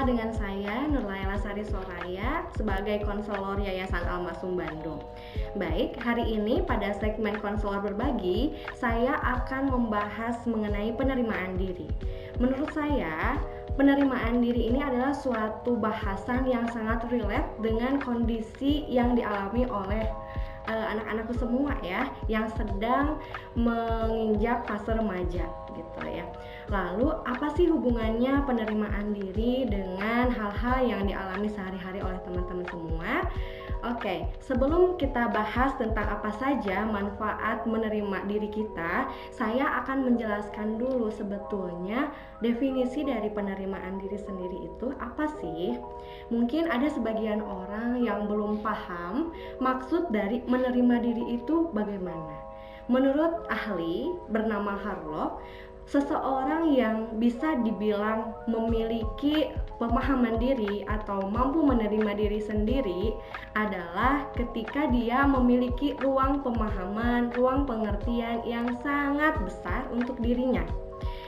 dengan saya Nurlaila Sari Soraya sebagai konselor Yayasan Al-Masum Bandung. Baik, hari ini pada segmen konselor berbagi, saya akan membahas mengenai penerimaan diri. Menurut saya, penerimaan diri ini adalah suatu bahasan yang sangat relate dengan kondisi yang dialami oleh anak-anakku semua ya, yang sedang menginjak fase remaja gitu ya. Lalu apa sih hubungannya penerimaan diri dengan hal-hal yang dialami sehari-hari oleh teman-teman semua? Oke, sebelum kita bahas tentang apa saja manfaat menerima diri kita, saya akan menjelaskan dulu sebetulnya definisi dari penerimaan diri sendiri itu apa sih? Mungkin ada sebagian orang yang belum paham maksud dari menerima diri itu bagaimana. Menurut ahli bernama Harlock, seseorang yang bisa dibilang memiliki pemahaman diri atau mampu menerima diri sendiri adalah ketika dia memiliki ruang pemahaman, ruang pengertian yang sangat besar untuk dirinya.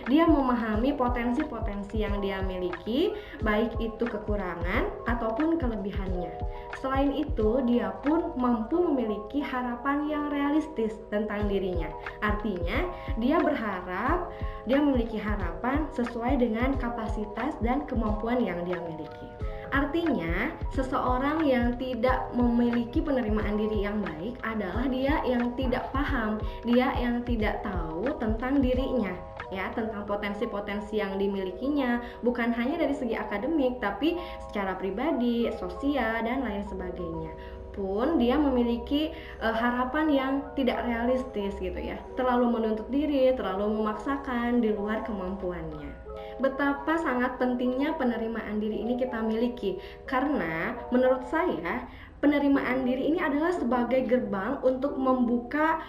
Dia memahami potensi-potensi yang dia miliki, baik itu kekurangan ataupun kelebihannya. Selain itu, dia pun mampu memiliki harapan yang realistis tentang dirinya. Artinya, dia berharap, dia memiliki harapan sesuai dengan kapasitas dan kemampuan yang dia miliki. Artinya, seseorang yang tidak memiliki penerimaan diri yang baik adalah dia yang tidak paham, dia yang tidak tahu tentang dirinya, ya, tentang potensi-potensi yang dimilikinya, bukan hanya dari segi akademik, tapi secara pribadi, sosial, dan lain sebagainya. Pun dia memiliki harapan yang tidak realistis gitu ya, terlalu menuntut diri, terlalu memaksakan di luar kemampuannya. Betapa sangat pentingnya penerimaan diri ini kita miliki, karena menurut saya penerimaan diri ini adalah sebagai gerbang untuk membuka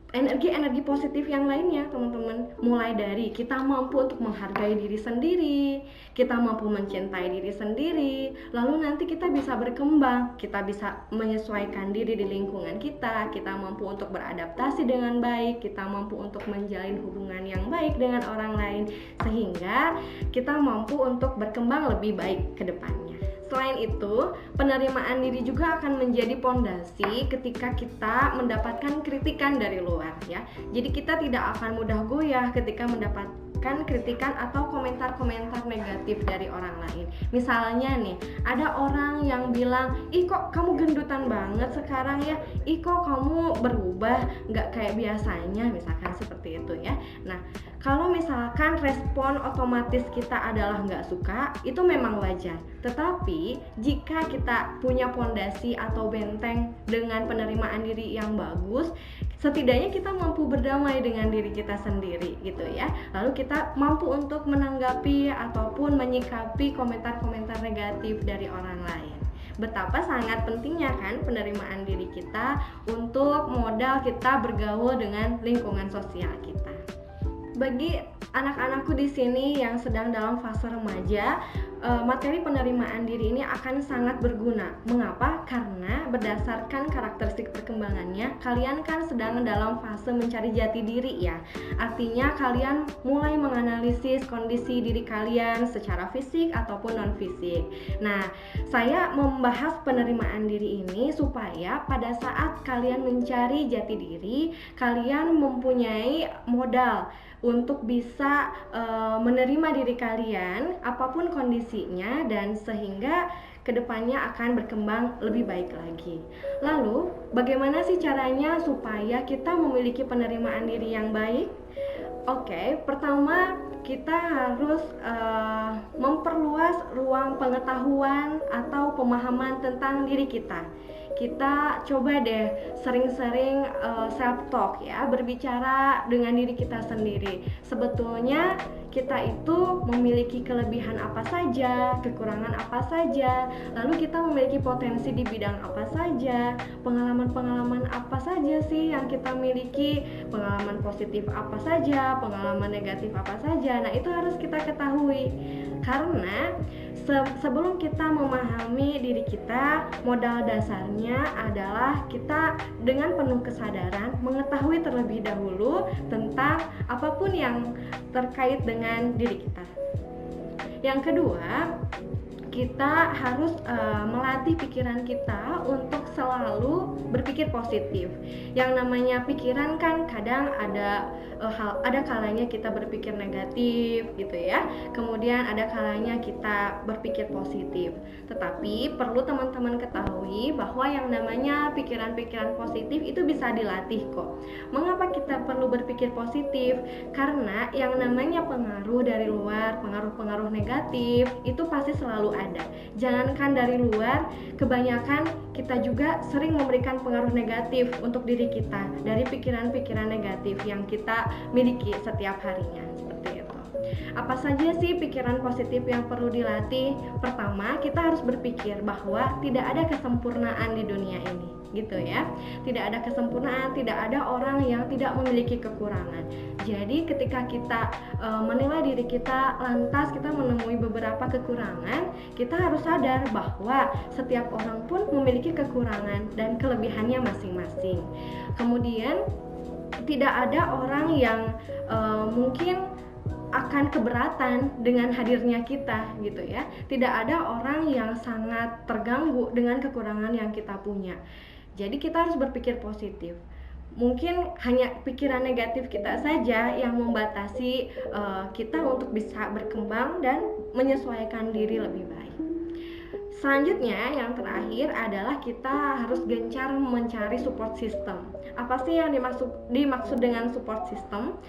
energi-energi positif yang lainnya, teman-teman. Mulai dari kita mampu untuk menghargai diri sendiri, kita mampu mencintai diri sendiri, lalu nanti kita bisa berkembang, kita bisa menyesuaikan diri di lingkungan kita mampu untuk beradaptasi dengan baik, kita mampu untuk menjalin hubungan yang baik dengan orang lain, sehingga kita mampu untuk berkembang lebih baik ke depannya. Selain itu, penerimaan diri juga akan menjadi pondasi ketika kita mendapatkan kritikan dari luar ya. Jadi kita tidak akan mudah goyah ketika mendapatkan kritikan atau komentar-komentar negatif dari orang lain. Misalnya nih, ada orang yang bilang, "Ih kok kamu gendutan banget sekarang ya? Ih kok kamu berubah, nggak kayak biasanya," misalkan seperti itu ya. Nah, kalau misalkan respon otomatis kita adalah nggak suka, itu memang wajar. Tetapi jika kita punya pondasi atau benteng dengan penerimaan diri yang bagus, setidaknya kita mampu berdamai dengan diri kita sendiri gitu ya. Lalu kita mampu untuk menanggapi ataupun menyikapi komentar-komentar negatif dari orang lain. Betapa sangat pentingnya kan penerimaan diri kita untuk modal kita bergaul dengan lingkungan sosial kita. Bagi anak-anakku di sini yang sedang dalam fase remaja, materi penerimaan diri ini akan sangat berguna. Mengapa? Karena berdasarkan karakteristik perkembangannya, kalian kan sedang dalam fase mencari jati diri ya. Artinya kalian mulai menganalisis kondisi diri kalian secara fisik ataupun non fisik. Nah, saya membahas penerimaan diri ini supaya pada saat kalian mencari jati diri, kalian mempunyai modal untuk bisa menerima diri kalian apapun kondisinya, dan sehingga kedepannya akan berkembang lebih baik lagi. Lalu bagaimana sih caranya supaya kita memiliki penerimaan diri yang baik? Oke, pertama kita harus memperluas ruang pengetahuan atau pemahaman tentang diri kita. Kita coba deh sering-sering self talk ya, berbicara dengan diri kita sendiri. Sebetulnya kita itu memiliki kelebihan apa saja, kekurangan apa saja, lalu kita memiliki potensi di bidang apa saja, pengalaman-pengalaman apa saja sih yang kita miliki, pengalaman positif apa saja, pengalaman negatif apa saja. Nah, itu harus kita ketahui. Karena sebelum kita memahami diri kita, modal dasarnya adalah kita dengan penuh kesadaran mengetahui terlebih dahulu tentang apapun yang terkait dengan diri kita. Yang kedua, kita harus melatih pikiran kita untuk selalu berpikir positif. Yang namanya pikiran kan kadang ada kalanya kita berpikir negatif gitu ya. Kemudian ada kalanya kita berpikir positif. Tetapi perlu teman-teman ketahui bahwa yang namanya pikiran-pikiran positif itu bisa dilatih kok. Mengapa kita perlu berpikir positif? Karena yang namanya pengaruh dari luar, pengaruh-pengaruh negatif itu pasti selalu ada. Jangankan dari luar, kebanyakan kita juga sering memberikan pengaruh negatif untuk diri kita dari pikiran-pikiran negatif yang kita miliki setiap harinya. Seperti itu. Apa saja sih pikiran positif yang perlu dilatih? Pertama, kita harus berpikir bahwa tidak ada kesempurnaan di dunia ini, gitu ya. Tidak ada kesempurnaan, tidak ada orang yang tidak memiliki kekurangan. Jadi ketika kita menilai diri kita, lantas kita menemui beberapa kekurangan, kita harus sadar bahwa setiap orang pun memiliki kekurangan dan kelebihannya masing-masing. Kemudian tidak ada orang yang mungkin akan keberatan dengan hadirnya kita gitu ya. Tidak ada orang yang sangat terganggu dengan kekurangan yang kita punya. Jadi kita harus berpikir positif. Mungkin hanya pikiran negatif kita saja yang membatasi kita untuk bisa berkembang dan menyesuaikan diri lebih baik. Selanjutnya, yang terakhir adalah kita harus gencar mencari support system. Apa sih yang dimaksud dengan support system?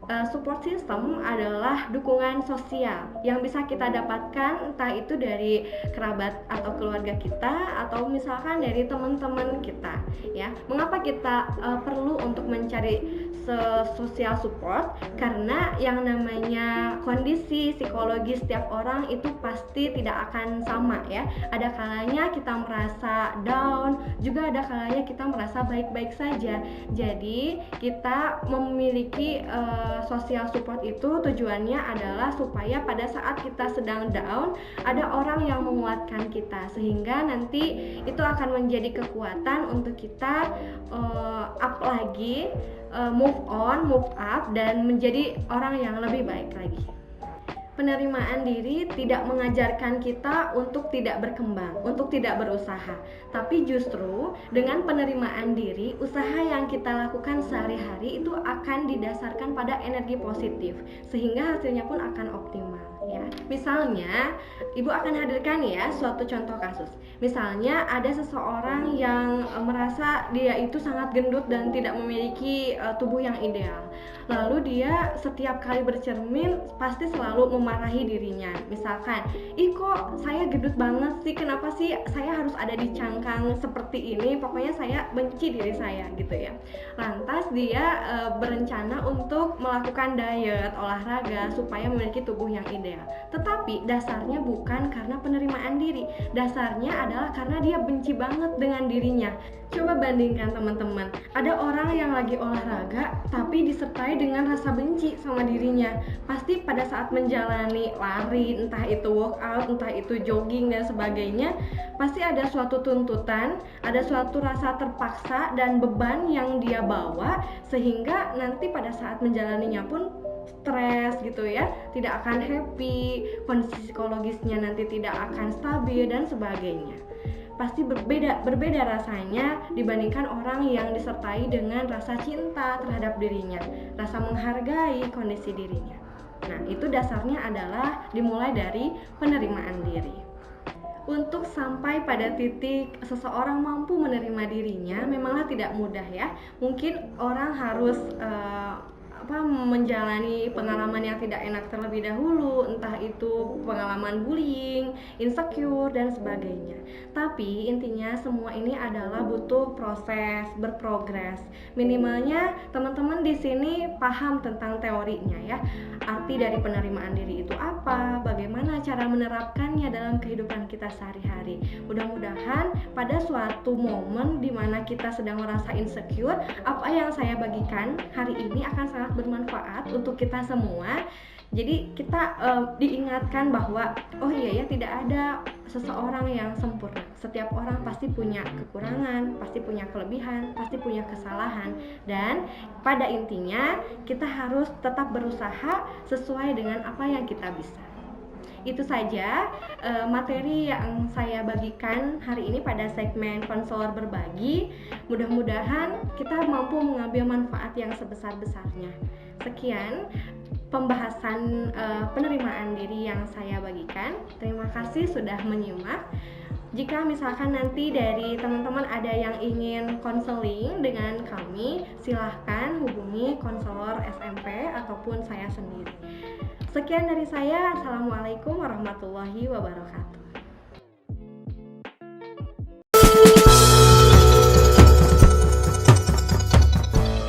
Support system adalah dukungan sosial yang bisa kita dapatkan entah itu dari kerabat atau keluarga kita atau misalkan dari teman-teman kita ya. Mengapa kita perlu untuk mencari social support? Karena yang namanya kondisi psikologis setiap orang itu pasti tidak akan sama ya. Ada kalanya kita merasa down, juga ada kalanya kita merasa baik-baik saja. Jadi kita memiliki social support itu tujuannya adalah supaya pada saat kita sedang down ada orang yang menguatkan kita, sehingga nanti itu akan menjadi kekuatan untuk kita up lagi, move on, move up, dan menjadi orang yang lebih baik lagi. Penerimaan diri tidak mengajarkan kita untuk tidak berkembang, untuk tidak berusaha. Tapi justru dengan penerimaan diri, usaha yang kita lakukan sehari-hari itu akan didasarkan pada energi positif, sehingga hasilnya pun akan optimal ya. Misalnya, Ibu akan hadirkan ya suatu contoh kasus. Misalnya ada seseorang yang merasa dia itu sangat gendut dan tidak memiliki tubuh yang ideal. Lalu dia setiap kali bercermin pasti selalu memarahi dirinya. Misalkan, ih kok saya gendut banget sih, kenapa sih saya harus ada di cangkang seperti ini, pokoknya saya benci diri saya gitu ya. Lantas dia berencana untuk melakukan diet, olahraga supaya memiliki tubuh yang ideal. Tetapi dasarnya bukan karena penerimaan diri, dasarnya adalah karena dia benci banget dengan dirinya. Coba bandingkan teman-teman, ada orang yang lagi olahraga tapi disertai dengan rasa benci sama dirinya. Pasti pada saat menjalani lari, entah itu workout, entah itu jogging dan sebagainya, pasti ada suatu tuntutan, ada suatu rasa terpaksa dan beban yang dia bawa, sehingga nanti pada saat menjalaninya pun stres gitu ya, tidak akan happy, kondisi psikologisnya nanti tidak akan stabil dan sebagainya. Pasti berbeda rasanya dibandingkan orang yang disertai dengan rasa cinta terhadap dirinya, rasa menghargai kondisi dirinya. Nah, itu dasarnya adalah dimulai dari penerimaan diri. Untuk sampai pada titik seseorang mampu menerima dirinya memanglah tidak mudah ya. Mungkin orang harus menjalani pengalaman yang tidak enak terlebih dahulu, entah itu pengalaman bullying, insecure dan sebagainya. Tapi intinya semua ini adalah butuh proses, berprogres. Minimalnya teman-teman di sini paham tentang teorinya ya. Arti dari penerimaan diri itu apa, bagaimana cara menerapkannya dalam kehidupan kita sehari-hari. Mudah-mudahan pada suatu momen di mana kita sedang merasa insecure, apa yang saya bagikan hari ini akan sangat bermanfaat untuk kita semua. Jadi kita diingatkan bahwa oh iya ya, tidak ada seseorang yang sempurna. Setiap orang pasti punya kekurangan, pasti punya kelebihan, pasti punya kesalahan, dan pada intinya kita harus tetap berusaha sesuai dengan apa yang kita bisa. Itu saja materi yang saya bagikan hari ini pada segmen konselor berbagi. Mudah-mudahan kita mampu mengambil manfaat yang sebesar-besarnya. Sekian pembahasan penerimaan diri yang saya bagikan. Terima kasih sudah menyimak. Jika misalkan nanti dari teman-teman ada yang ingin konseling dengan kami, silahkan hubungi konselor SMP ataupun saya sendiri. Sekian dari saya. Assalamualaikum warahmatullahi wabarakatuh.